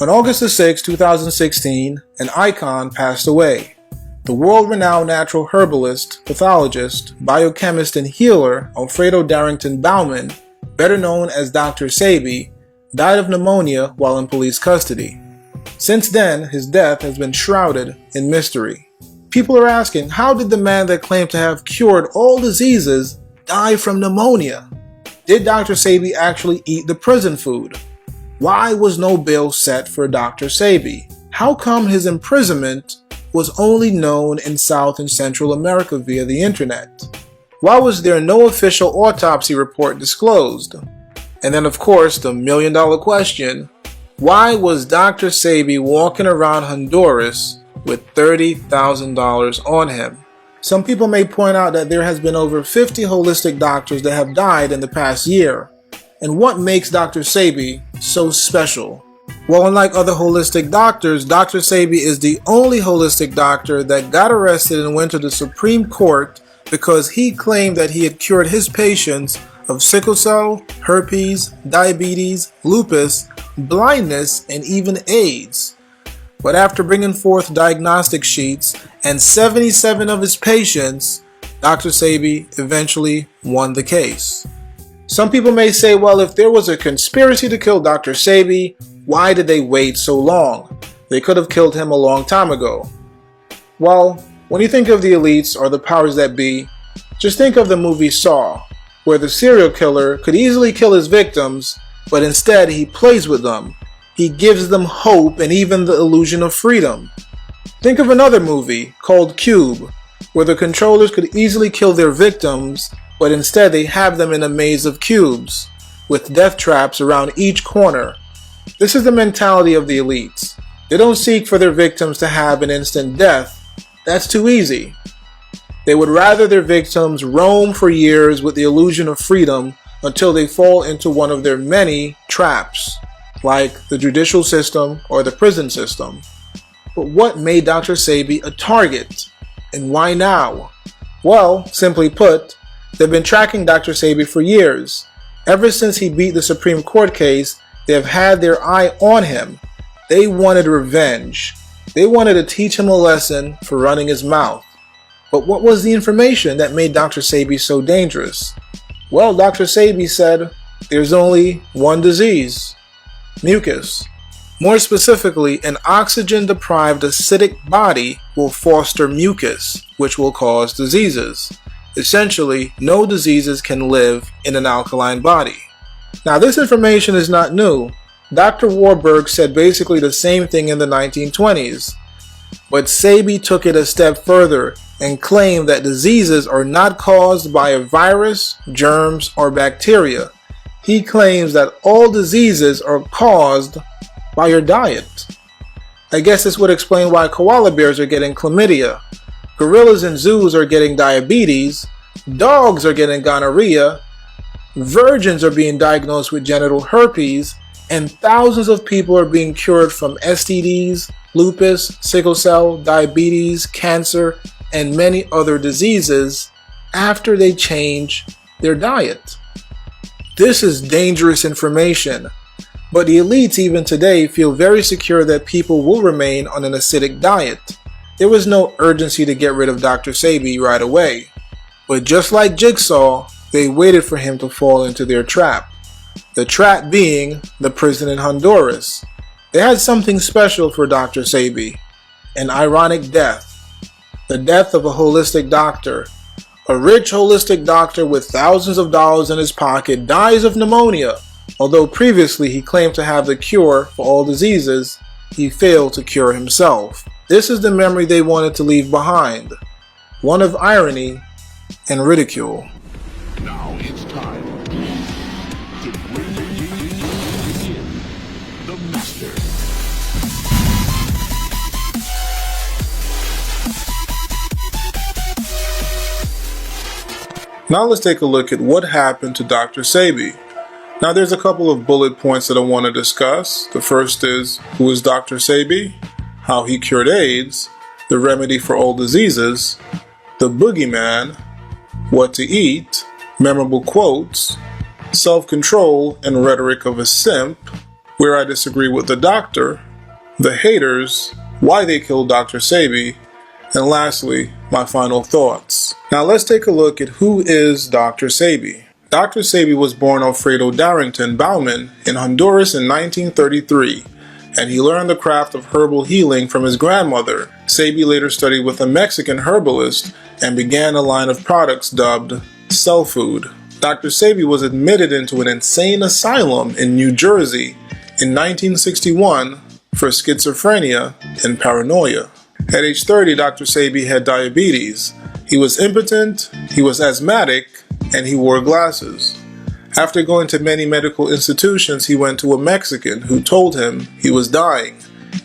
On August 6, 2016, an icon passed away. The world-renowned natural herbalist, pathologist, biochemist, and healer Alfredo Darrington Bauman, better known as Dr. Sebi, died of pneumonia while in police custody. Since then, his death has been shrouded in mystery. People are asking, how did the man that claimed to have cured all diseases die from pneumonia? Did Dr. Sebi actually eat the prison food? Why was no bail set for Dr. Sebi? How come his imprisonment was only known in South and Central America via the internet? Why was there no official autopsy report disclosed? And then of course the million-dollar question, why was Dr. Sebi walking around Honduras with $30,000 on him? Some people may point out that there has been over 50 holistic doctors that have died in the past year. And what makes Dr. Sebi so special? Well, unlike other holistic doctors, Dr. Sebi is the only holistic doctor that got arrested and went to the Supreme Court because he claimed that he had cured his patients of sickle cell, herpes, diabetes, lupus, blindness, and even AIDS. But after bringing forth diagnostic sheets and 77 of his patients, Dr. Sebi eventually won the case. Some people may say, well, if there was a conspiracy to kill Dr. Sebi, why did they wait so long? They could have killed him a long time ago. Well, when you think of the elites or the powers that be, just think of the movie Saw, where the serial killer could easily kill his victims, but instead he plays with them. He gives them hope and even the illusion of freedom. Think of another movie called Cube, where the controllers could easily kill their victims, but instead they have them in a maze of cubes, with death traps around each corner. This is the mentality of the elites. They don't seek for their victims to have an instant death. That's too easy. They would rather their victims roam for years with the illusion of freedom until they fall into one of their many traps, like the judicial system or the prison system. But what made Dr. Sebi a target? And why now? Well, simply put, they've been tracking Dr. Sebi for years. Ever since he beat the Supreme Court case, they have had their eye on him. They wanted revenge. They wanted to teach him a lesson for running his mouth. But what was the information that made Dr. Sebi so dangerous? Well, Dr. Sebi said, there's only one disease: mucus. More specifically, an oxygen-deprived acidic body will foster mucus, which will cause diseases. Essentially, no diseases can live in an alkaline body. Now, this information is not new. Dr. Warburg said basically the same thing in the 1920s. But Sebi took it a step further and claimed that diseases are not caused by a virus, germs, or bacteria. He claims that all diseases are caused by your diet. I guess this would explain why koala bears are getting chlamydia, gorillas in zoos are getting diabetes, dogs are getting gonorrhea, virgins are being diagnosed with genital herpes, and thousands of people are being cured from STDs, lupus, sickle cell, diabetes, cancer, and many other diseases after they change their diet. This is dangerous information, but the elites even today feel very secure that people will remain on an acidic diet. There was no urgency to get rid of Dr. Sebi right away, but just like Jigsaw, they waited for him to fall into their trap. The trap being the prison in Honduras. They had something special for Dr. Sebi, an ironic death. The death of a holistic doctor. A rich holistic doctor with thousands of dollars in his pocket dies of pneumonia. Although previously he claimed to have the cure for all diseases, he failed to cure himself. This is the memory they wanted to leave behind. One of irony and ridicule. Now it's time to bring in the master. Now let's take a look at what happened to Dr. Sebi. Now there's a couple of bullet points that I want to discuss. The first is, who is Dr. Sebi? How he cured AIDS, the remedy for all diseases, the boogeyman, what to eat, memorable quotes, self-control and rhetoric of a simp, where I disagree with the doctor, the haters, why they killed Dr. Sebi, and lastly, my final thoughts. Now let's take a look at who is Dr. Sebi. Dr. Sebi was born Alfredo Darrington Baumann in Honduras in 1933, and he learned the craft of herbal healing from his grandmother. Sebi later studied with a Mexican herbalist and began a line of products dubbed Cell Food. Dr. Sebi was admitted into an insane asylum in New Jersey in 1961 for schizophrenia and paranoia. At age 30, Dr. Sebi had diabetes. He was impotent, he was asthmatic, and he wore glasses. After going to many medical institutions, he went to a Mexican who told him he was dying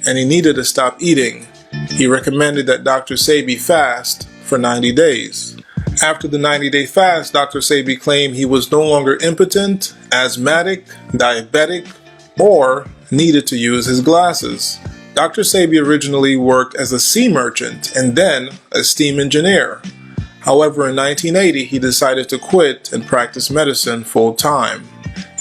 and he needed to stop eating. He recommended that Dr. Sebi fast for 90 days. After the 90-day fast, Dr. Sebi claimed he was no longer impotent, asthmatic, diabetic, or needed to use his glasses. Dr. Sebi originally worked as a sea merchant and then a steam engineer. However, in 1980, he decided to quit and practice medicine full-time.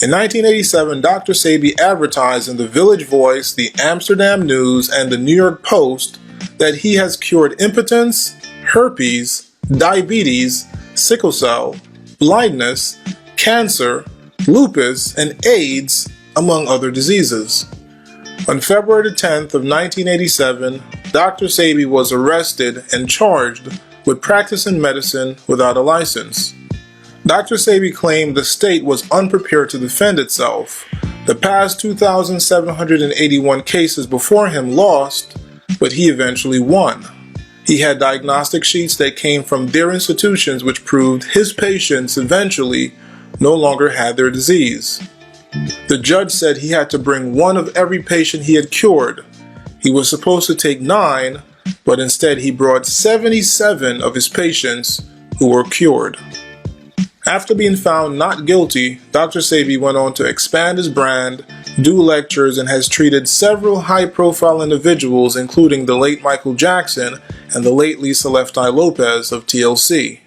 In 1987, Dr. Sebi advertised in the Village Voice, the Amsterdam News, and the New York Post that he has cured impotence, herpes, diabetes, sickle cell, blindness, cancer, lupus, and AIDS, among other diseases. On February 10th of 1987, Dr. Sebi was arrested and charged with practicing medicine without a license. Dr. Sebi claimed the state was unprepared to defend itself. The past 2,781 cases before him lost, but he eventually won. He had diagnostic sheets that came from their institutions which proved his patients eventually no longer had their disease. The judge said he had to bring one of every patient he had cured. He was supposed to take 9, but instead he brought 77 of his patients who were cured. After being found not guilty, Dr. Sebi went on to expand his brand, do lectures, and has treated several high-profile individuals, including the late Michael Jackson and the late Lisa Left Eye Lopez of TLC.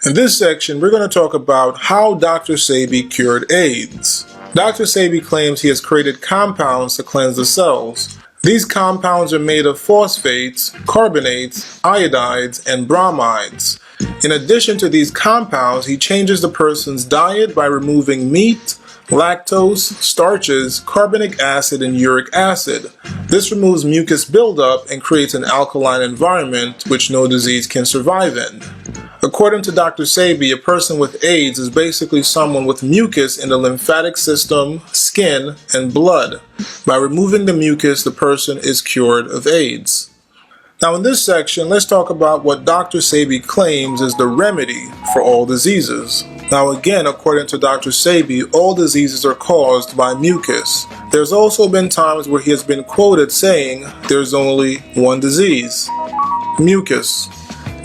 In this section, we're going to talk about how Dr. Sebi cured AIDS. Dr. Sebi claims he has created compounds to cleanse the cells. These compounds are made of phosphates, carbonates, iodides, and bromides. In addition to these compounds, he changes the person's diet by removing meat, lactose, starches, carbonic acid, and uric acid. This removes mucus buildup and creates an alkaline environment which no disease can survive in. According to Dr. Sebi, a person with AIDS is basically someone with mucus in the lymphatic system, skin, and blood. By removing the mucus, the person is cured of AIDS. Now in this section, let's talk about what Dr. Sebi claims is the remedy for all diseases. Now again, according to Dr. Sebi, all diseases are caused by mucus. There's also been times where he has been quoted saying there's only one disease: mucus.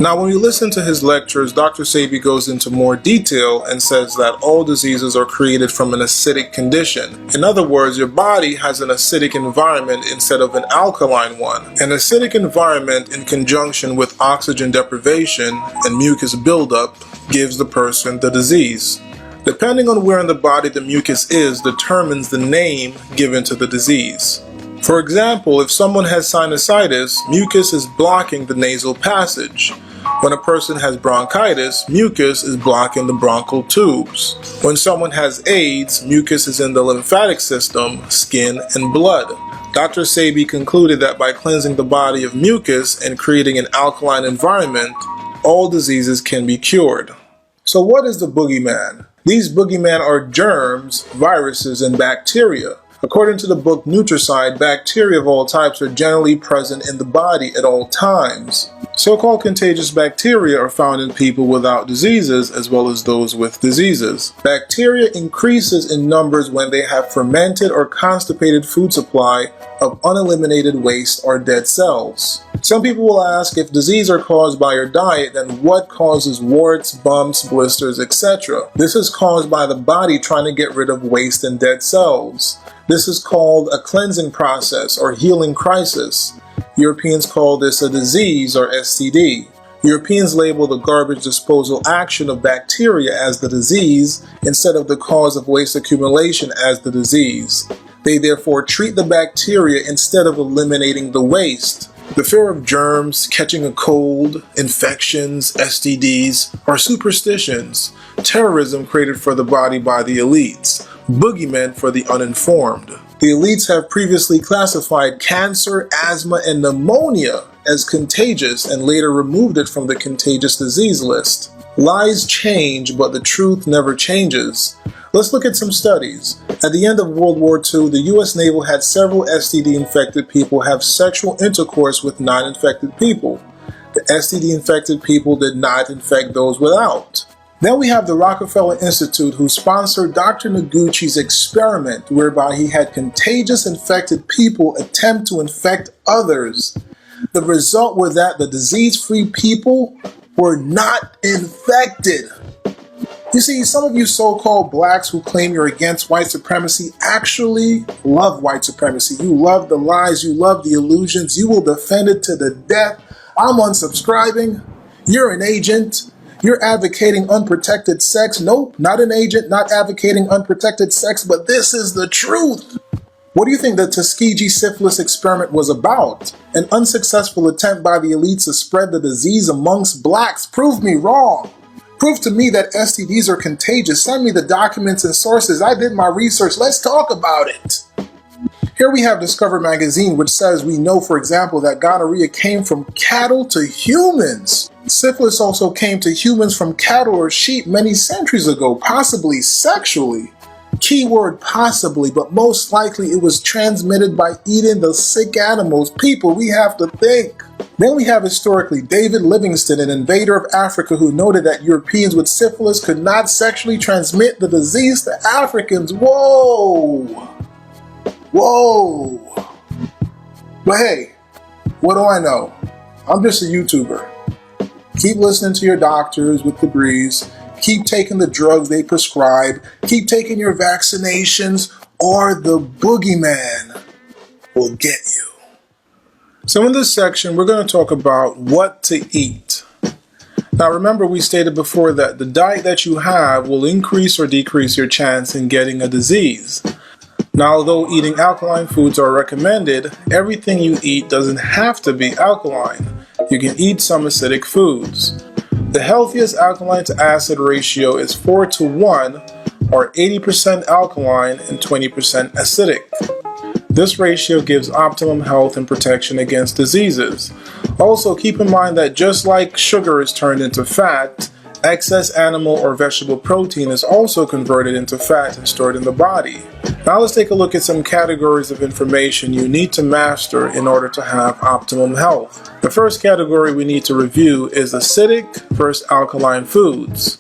Now when we listen to his lectures, Dr. Sebi goes into more detail and says that all diseases are created from an acidic condition. In other words, your body has an acidic environment instead of an alkaline one. An acidic environment in conjunction with oxygen deprivation and mucus buildup gives the person the disease. Depending on where in the body the mucus is determines the name given to the disease. For example, if someone has sinusitis, mucus is blocking the nasal passage. When a person has bronchitis, mucus is blocking the bronchial tubes. When someone has AIDS, mucus is in the lymphatic system, skin, and blood. Dr. Sebi concluded that by cleansing the body of mucus and creating an alkaline environment, all diseases can be cured. So what is the boogeyman? These boogeymen are germs, viruses, and bacteria. According to the book Nutricide, bacteria of all types are generally present in the body at all times. So-called contagious bacteria are found in people without diseases as well as those with diseases. Bacteria increases in numbers when they have fermented or constipated food supply of uneliminated waste or dead cells. Some people will ask, if disease are caused by your diet, then what causes warts, bumps, blisters, etc.? This is caused by the body trying to get rid of waste and dead cells. This is called a cleansing process or healing crisis. Europeans call this a disease or STD. Europeans label the garbage disposal action of bacteria as the disease instead of the cause of waste accumulation as the disease. They therefore treat the bacteria instead of eliminating the waste. The fear of germs, catching a cold, infections, STDs, are superstitions, terrorism created for the body by the elites, boogeymen for the uninformed. The elites have previously classified cancer, asthma, and pneumonia as contagious and later removed it from the contagious disease list. Lies change, but the truth never changes. Let's look at some studies. At the end of World War II, the U.S. Naval had several STD-infected people have sexual intercourse with non-infected people. The STD-infected people did not infect those without. Then we have the Rockefeller Institute, who sponsored Dr. Noguchi's experiment whereby he had contagious infected people attempt to infect others. The result was that the disease-free people were not infected. You see, some of you so-called blacks who claim you're against white supremacy actually love white supremacy. You love the lies, you love the illusions, you will defend it to the death. I'm unsubscribing. You're an agent. You're advocating unprotected sex. Nope, not an agent, not advocating unprotected sex, but this is the truth. What do you think the Tuskegee syphilis experiment was about? An unsuccessful attempt by the elites to spread the disease amongst blacks. Prove me wrong. Prove to me that STDs are contagious. Send me the documents and sources. I did my research. Let's talk about it. Here we have Discover magazine, which says we know, for example, that gonorrhea came from cattle to humans. Syphilis also came to humans from cattle or sheep many centuries ago, possibly sexually. Keyword possibly, but most likely it was transmitted by eating the sick animals. People, we have to think. Then we have historically David Livingstone, an invader of Africa, who noted that Europeans with syphilis could not sexually transmit the disease to Africans. Whoa! Whoa! But hey, what do I know? I'm just a YouTuber. Keep listening to your doctors with degrees. Keep taking the drugs they prescribe. Keep taking your vaccinations, or the boogeyman will get you. So in this section, we're going to talk about what to eat. Now remember, we stated before that the diet that you have will increase or decrease your chance in getting a disease. Now, although eating alkaline foods are recommended, everything you eat doesn't have to be alkaline. You can eat some acidic foods. The healthiest alkaline to acid ratio is 4:1, or 80% alkaline and 20% acidic. This ratio gives optimum health and protection against diseases. Also, keep in mind that just like sugar is turned into fat, excess animal or vegetable protein is also converted into fat and stored in the body. Now let's take a look at some categories of information you need to master in order to have optimum health. The first category we need to review is acidic versus alkaline foods.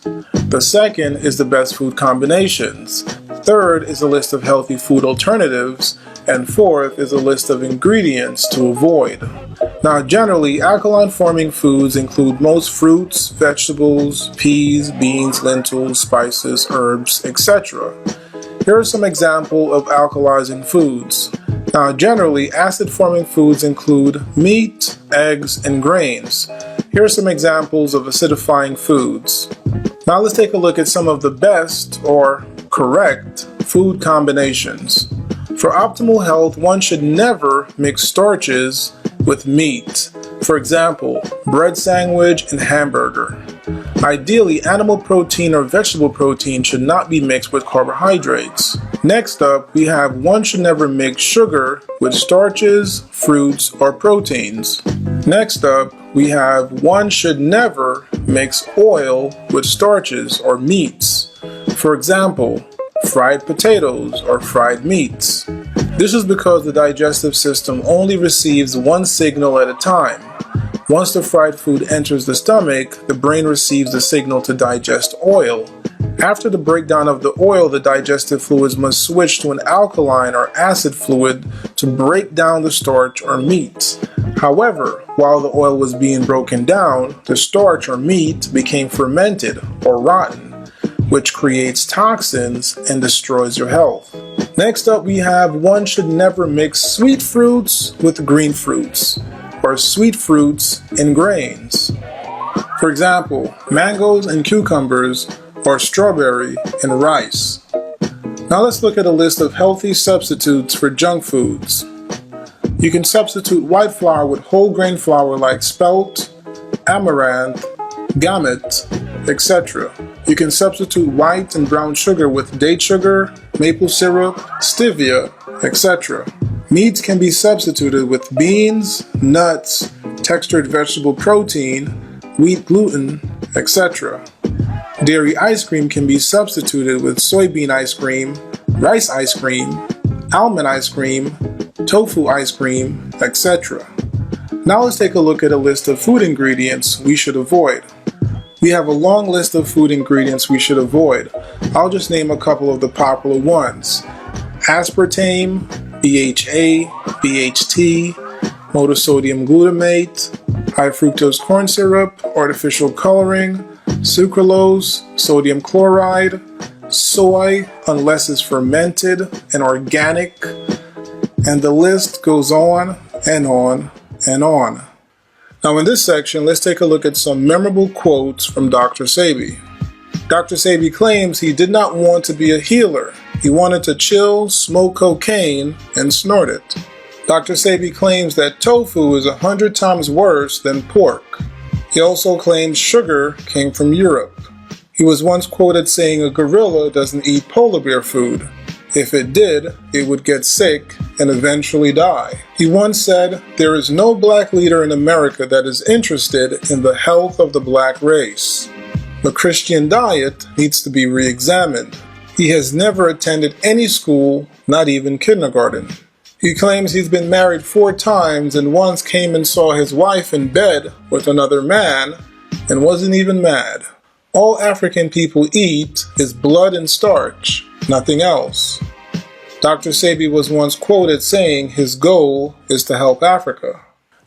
The second is the best food combinations. Third is a list of healthy food alternatives. And fourth is a list of ingredients to avoid. Now, generally, alkaline-forming foods include most fruits, vegetables, peas, beans, lentils, spices, herbs, etc. Here are some examples of alkalizing foods. Now, generally, acid-forming foods include meat, eggs, and grains. Here are some examples of acidifying foods. Now, let's take a look at some of the best or correct food combinations. For optimal health, one should never mix starches with meat. For example, bread sandwich and hamburger. Ideally, animal protein or vegetable protein should not be mixed with carbohydrates. Next up, we have one should never mix sugar with starches, fruits, or proteins. Next up, we have one should never mix oil with starches or meats. For example, fried potatoes or fried meats. This is because the digestive system only receives one signal at a time. Once the fried food enters the stomach, the brain receives the signal to digest oil. After the breakdown of the oil, the digestive fluids must switch to an alkaline or acid fluid to break down the starch or meat. However, while the oil was being broken down, the starch or meat became fermented or rotten, which creates toxins and destroys your health. Next up, we have one should never mix sweet fruits with green fruits, or sweet fruits and grains. For example, mangoes and cucumbers, or strawberry and rice. Now let's look at a list of healthy substitutes for junk foods. You can substitute white flour with whole grain flour like spelt, amaranth, gammet, etc. You can substitute white and brown sugar with date sugar, maple syrup, stevia, etc. Meats can be substituted with beans, nuts, textured vegetable protein, wheat gluten, etc. Dairy ice cream can be substituted with soybean ice cream, rice ice cream, almond ice cream, tofu ice cream, etc. Now let's take a look at a list of food ingredients we should avoid. We have a long list of food ingredients we should avoid. I'll just name a couple of the popular ones. Aspartame, BHA, BHT, monosodium glutamate, high fructose corn syrup, artificial coloring, sucralose, sodium chloride, soy unless it's fermented and organic, and the list goes on and on and on. Now in this section, let's take a look at some memorable quotes from Dr. Sebi. Dr. Sebi claims he did not want to be a healer. He wanted to chill, smoke cocaine, and snort it. Dr. Sebi claims that tofu is 100 times worse than pork. He also claims sugar came from Europe. He was once quoted saying a gorilla doesn't eat polar bear food. If it did, it would get sick and eventually die. He once said, "There is no black leader in America that is interested in the health of the black race. The Christian diet needs to be re-examined." He has never attended any school, not even kindergarten. He claims he's been married 4 times and once came and saw his wife in bed with another man and wasn't even mad. All African people eat is blood and starch, nothing else. Dr. Sebi was once quoted saying his goal is to help Africa.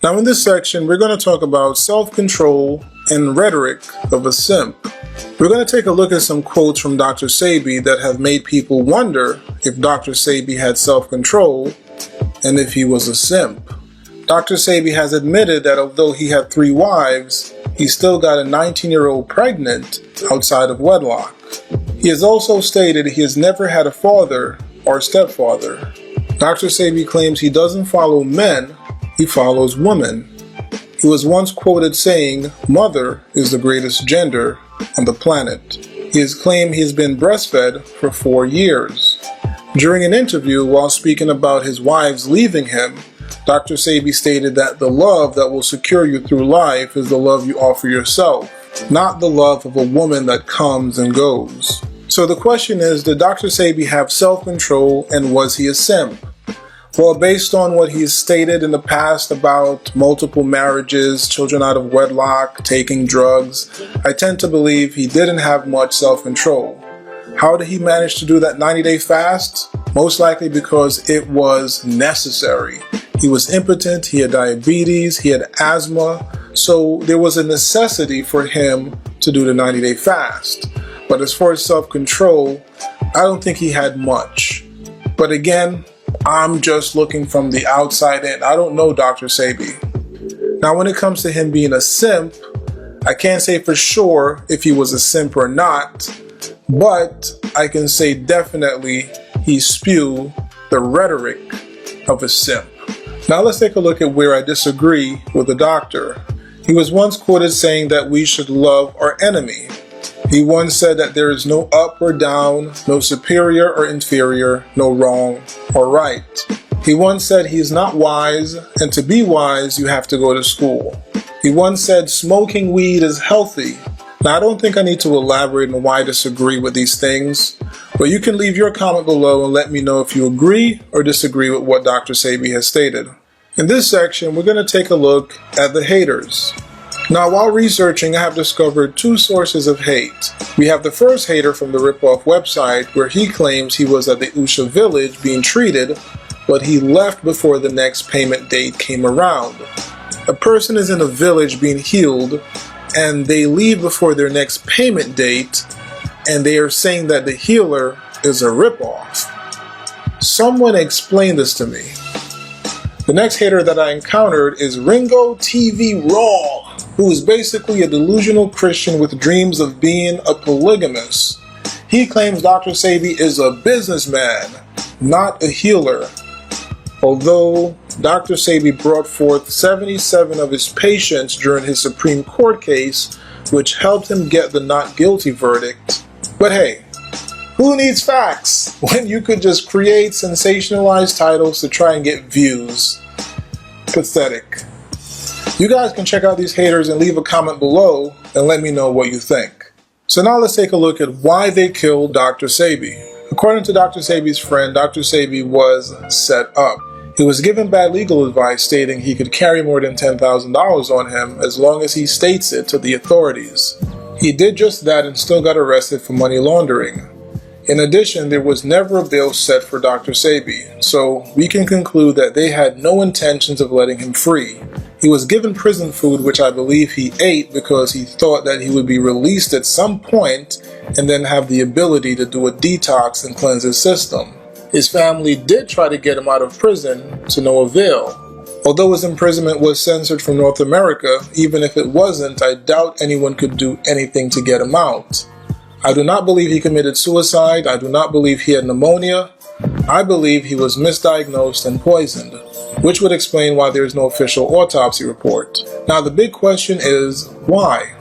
Now in this section, we're going to talk about self-control and rhetoric of a simp. We're going to take a look at some quotes from Dr. Sebi that have made people wonder if Dr. Sebi had self-control and if he was a simp. Dr. Sebi has admitted that although he had 3 wives, he still got a 19-year-old pregnant outside of wedlock. He has also stated he has never had a father or stepfather. Dr. Sebi claims he doesn't follow men, he follows women. He was once quoted saying, "Mother is the greatest gender on the planet." He has claimed he has been breastfed for 4 years. During an interview while speaking about his wives leaving him, Dr. Sebi stated that the love that will secure you through life is the love you offer yourself, not the love of a woman that comes and goes. So the question is, did Dr. Sebi have self-control and was he a simp? Well, based on what he's stated in the past about multiple marriages, children out of wedlock, taking drugs, I tend to believe he didn't have much self-control. How did he manage to do that 90-day fast? Most likely because it was necessary. He was impotent, he had diabetes, he had asthma, so there was a necessity for him to do the 90-day fast. But as far as self-control, I don't think he had much. But again, I'm just looking from the outside in. I don't know Dr. Sebi. Now when it comes to him being a simp, I can't say for sure if he was a simp or not, but I can say definitely he spewed the rhetoric of a simp. Now let's take a look at where I disagree with the doctor. He was once quoted saying that we should love our enemy. He once said that there is no up or down, no superior or inferior, no wrong or right. He once said he is not wise, and to be wise you have to go to school. He once said smoking weed is healthy. Now I don't think I need to elaborate on why I disagree with these things, but you can leave your comment below and let me know if you agree or disagree with what Dr. Sebi has stated. In this section, we're going to take a look at the haters. Now, while researching, I have discovered 2 sources of hate. We have the first hater from the ripoff website where he claims he was at the Usha village being treated, but he left before the next payment date came around. A person is in a village being healed and they leave before their next payment date and they are saying that the healer is a ripoff. Someone explain this to me. The next hater that I encountered is Ringo TV Raw, who is basically a delusional Christian with dreams of being a polygamist. He claims Dr. Sebi is a businessman, not a healer. Although Dr. Sebi brought forth 77 of his patients during his Supreme Court case, which helped him get the not guilty verdict. But hey, who needs facts when you could just create sensationalized titles to try and get views? Pathetic. You guys can check out these haters and leave a comment below and let me know what you think. So now let's take a look at why they killed Dr. Sebi. According to Dr. Sebi's friend, Dr. Sebi was set up. He was given bad legal advice stating he could carry more than $10,000 on him as long as he states it to the authorities. He did just that and still got arrested for money laundering. In addition, there was never a bail set for Dr. Sebi, so we can conclude that they had no intentions of letting him free. He was given prison food, which I believe he ate because he thought that he would be released at some point and then have the ability to do a detox and cleanse his system. His family did try to get him out of prison to no avail. Although his imprisonment was censored from North America, even if it wasn't, I doubt anyone could do anything to get him out. I do not believe he committed suicide. I do not believe he had pneumonia. I believe he was misdiagnosed and poisoned, which would explain why there is no official autopsy report. Now the big question is, why?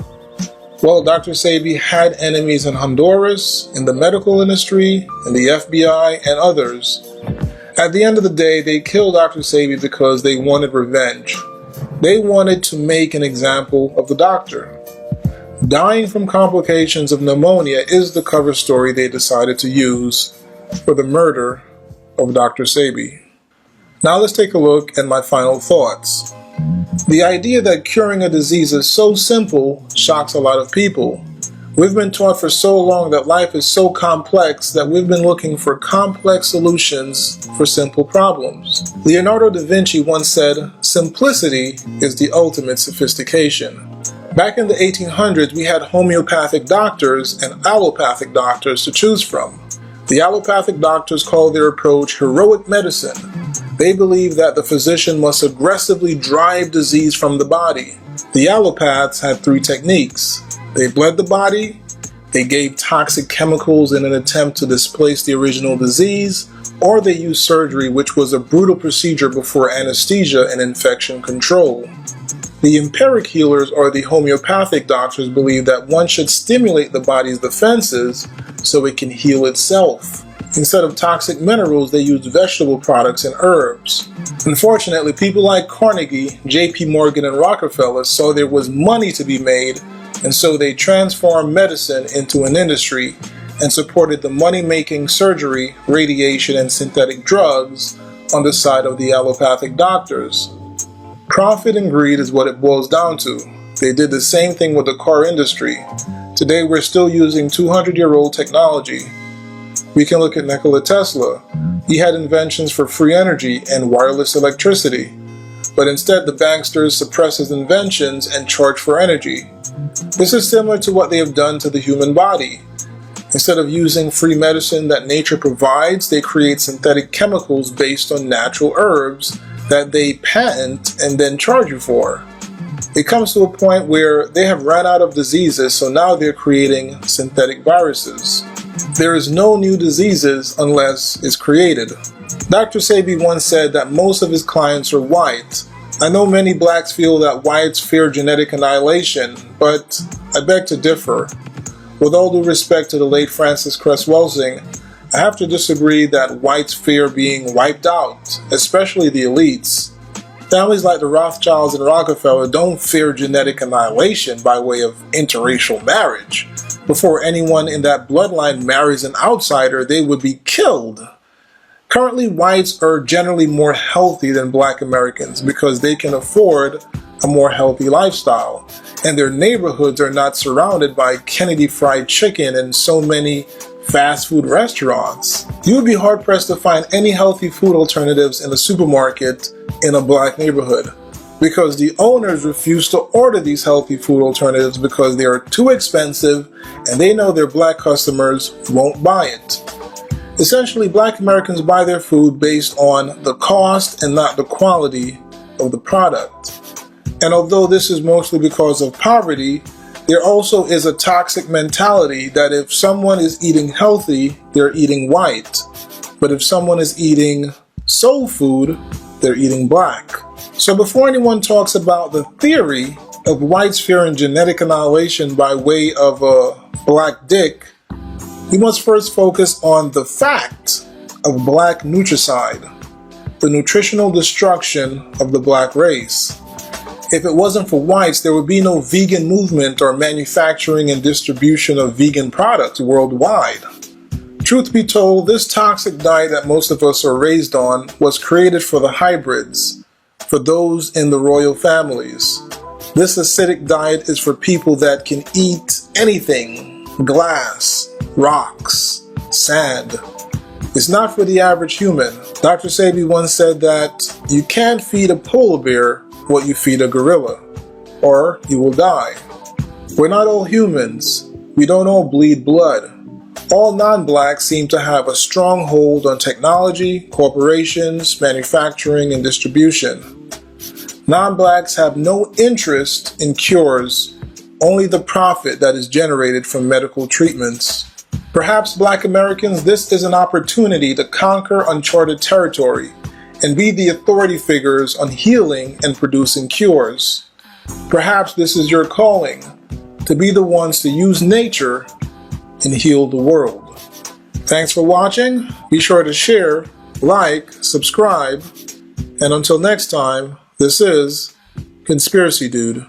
Well, Dr. Sebi had enemies in Honduras, in the medical industry, in the FBI, and others. At the end of the day, they killed Dr. Sebi because they wanted revenge. They wanted to make an example of the doctor. Dying from complications of pneumonia is the cover story they decided to use for the murder of Dr. Sebi. Now let's take a look at my final thoughts. The idea that curing a disease is so simple shocks a lot of people. We've been taught for so long that life is so complex that we've been looking for complex solutions for simple problems. Leonardo da Vinci once said, "Simplicity is the ultimate sophistication." Back in the 1800s, we had homeopathic doctors and allopathic doctors to choose from. The allopathic doctors call their approach heroic medicine. They believe that the physician must aggressively drive disease from the body. The allopaths had three techniques. They bled the body, they gave toxic chemicals in an attempt to displace the original disease, or they used surgery, which was a brutal procedure before anesthesia and infection control. The empiric healers, or the homeopathic doctors, believe that one should stimulate the body's defenses so it can heal itself. Instead of toxic minerals, they used vegetable products and herbs. Unfortunately, people like Carnegie, J.P. Morgan, and Rockefeller saw there was money to be made, and so they transformed medicine into an industry and supported the money-making surgery, radiation, and synthetic drugs on the side of the allopathic doctors. Profit and greed is what it boils down to. They did the same thing with the car industry. Today we're still using 200-year-old technology. We can look at Nikola Tesla. He had inventions for free energy and wireless electricity. But instead the banksters suppress his inventions and charge for energy. This is similar to what they have done to the human body. Instead of using free medicine that nature provides, they create synthetic chemicals based on natural herbs that they patent and then charge you for. It comes to a point where they have run out of diseases, so now they're creating synthetic viruses. There is no new diseases unless it's created. Dr. Sebi once said that most of his clients are white. I know many blacks feel that whites fear genetic annihilation, but I beg to differ. With all due respect to the late Francis Cress Welsing, I have to disagree that whites fear being wiped out, especially the elites. Families like the Rothschilds and Rockefeller don't fear genetic annihilation by way of interracial marriage. Before anyone in that bloodline marries an outsider, they would be killed. Currently, whites are generally more healthy than black Americans because they can afford a more healthy lifestyle, and their neighborhoods are not surrounded by Kennedy Fried Chicken and so many fast food restaurants. You would be hard pressed to find any healthy food alternatives in a supermarket in a black neighborhood because the owners refuse to order these healthy food alternatives because they are too expensive and they know their black customers won't buy it. Essentially, black Americans buy their food based on the cost and not the quality of the product. And although this is mostly because of poverty, there also is a toxic mentality that if someone is eating healthy, they're eating white. But if someone is eating soul food, they're eating black. So before anyone talks about the theory of whites fearing genetic annihilation by way of a black dick, we must first focus on the fact of black nutricide, the nutritional destruction of the black race. If it wasn't for whites, there would be no vegan movement or manufacturing and distribution of vegan products worldwide. Truth be told, this toxic diet that most of us are raised on was created for the hybrids, for those in the royal families. This acidic diet is for people that can eat anything: glass, rocks, sand. It's not for the average human. Dr. Sebi once said that you can't feed a polar bear what you feed a gorilla, or you will die. We're not all humans. We don't all bleed blood. All non-blacks seem to have a strong hold on technology, corporations, manufacturing, and distribution. Non-blacks have no interest in cures, only the profit that is generated from medical treatments. Perhaps Black Americans, this is an opportunity to conquer uncharted territory and be the authority figures on healing and producing cures. Perhaps this is your calling, to be the ones to use nature and heal the world. Thanks for watching. Be sure to share, like, subscribe, and until next time, this is Conspiracy Dude.